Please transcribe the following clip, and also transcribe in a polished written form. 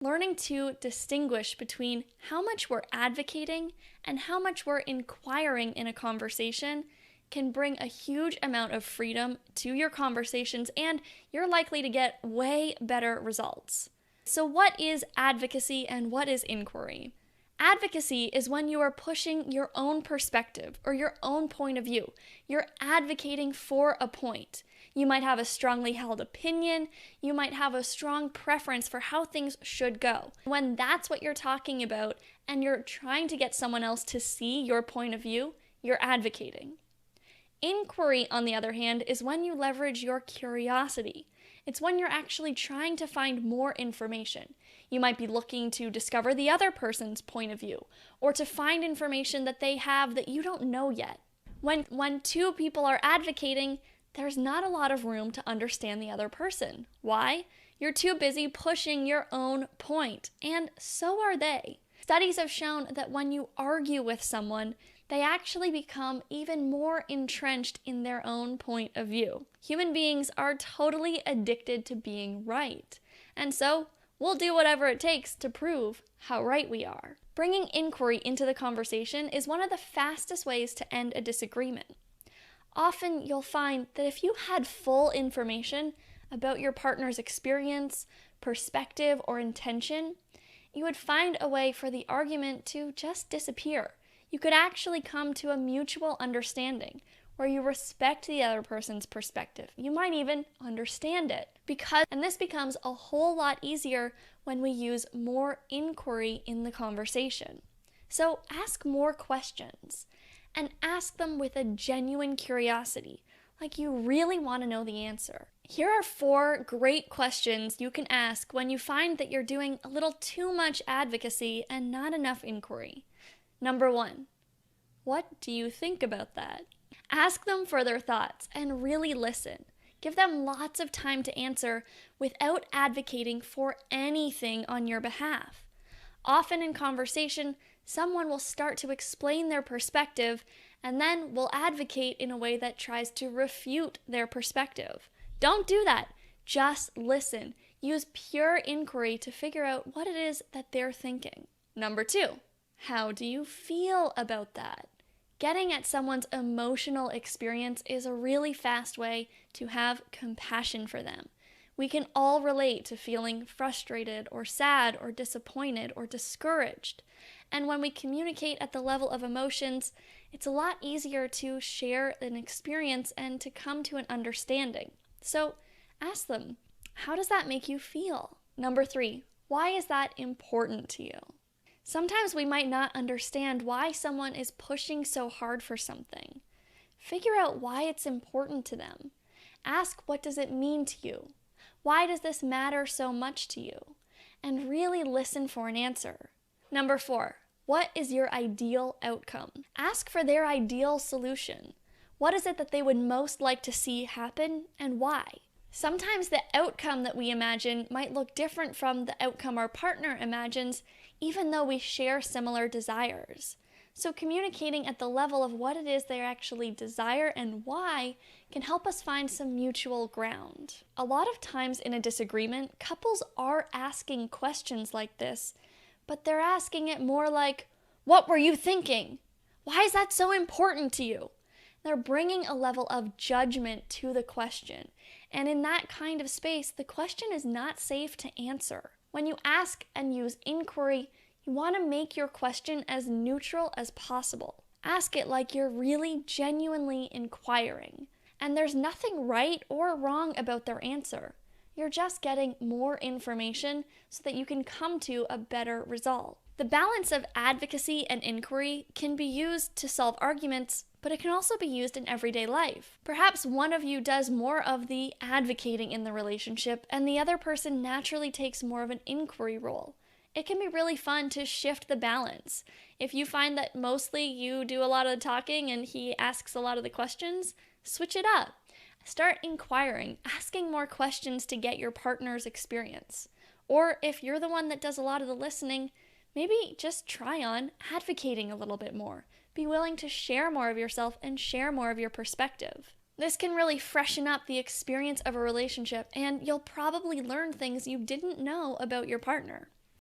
Learning to distinguish between how much we're advocating and how much we're inquiring in a conversation can bring a huge amount of freedom to your conversations, and you're likely to get way better results. So what is advocacy and what is inquiry? Advocacy is when you are pushing your own perspective or your own point of view. You're advocating for a point. You might have a strongly held opinion. You might have a strong preference for how things should go. When that's what you're talking about and you're trying to get someone else to see your point of view, you're advocating. Inquiry, on the other hand, is when you leverage your curiosity. It's when you're actually trying to find more information. You might be looking to discover the other person's point of view, or to find information that they have that you don't know yet. When two people are advocating, there's not a lot of room to understand the other person. Why? You're too busy pushing your own point, and so are they. Studies have shown that when you argue with someone, they actually become even more entrenched in their own point of view. Human beings are totally addicted to being right, and so we'll do whatever it takes to prove how right we are. Bringing inquiry into the conversation is one of the fastest ways to end a disagreement. Often you'll find that if you had full information about your partner's experience, perspective, or intention, you would find a way for the argument to just disappear. You could actually come to a mutual understanding where you respect the other person's perspective. You might even understand it. And this becomes a whole lot easier when we use more inquiry in the conversation. So ask more questions and ask them with a genuine curiosity, like you really want to know the answer. Here are 4 great questions you can ask when you find that you're doing a little too much advocacy and not enough inquiry. Number 1, what do you think about that? Ask them for their thoughts and really listen. Give them lots of time to answer without advocating for anything on your behalf. Often in conversation, someone will start to explain their perspective and then will advocate in a way that tries to refute their perspective. Don't do that. Just listen. Use pure inquiry to figure out what it is that they're thinking. Number 2, how do you feel about that? Getting at someone's emotional experience is a really fast way to have compassion for them. We can all relate to feeling frustrated or sad or disappointed or discouraged. And when we communicate at the level of emotions, it's a lot easier to share an experience and to come to an understanding. So ask them, how does that make you feel? Number 3, why is that important to you? Sometimes we might not understand why someone is pushing so hard for something. Figure out why it's important to them. Ask, what does it mean to you? Why does this matter so much to you? And really listen for an answer. Number 4, what is your ideal outcome? Ask for their ideal solution. What is it that they would most like to see happen and why? Sometimes the outcome that we imagine might look different from the outcome our partner imagines, even though we share similar desires. So communicating at the level of what it is they actually desire and why can help us find some mutual ground. A lot of times in a disagreement, couples are asking questions like this, but they're asking it more like, what were you thinking? Why is that so important to you? They're bringing a level of judgment to the question. And in that kind of space, the question is not safe to answer. When you ask and use inquiry, you want to make your question as neutral as possible. Ask it like you're really genuinely inquiring. And there's nothing right or wrong about their answer. You're just getting more information so that you can come to a better result. The balance of advocacy and inquiry can be used to solve arguments, but it can also be used in everyday life. Perhaps one of you does more of the advocating in the relationship, and the other person naturally takes more of an inquiry role. It can be really fun to shift the balance. If you find that mostly you do a lot of the talking and he asks a lot of the questions, switch it up. Start inquiring, asking more questions to get your partner's experience. Or if you're the one that does a lot of the listening, maybe just try on advocating a little bit more. Be willing to share more of yourself and share more of your perspective. This can really freshen up the experience of a relationship, and you'll probably learn things you didn't know about your partner.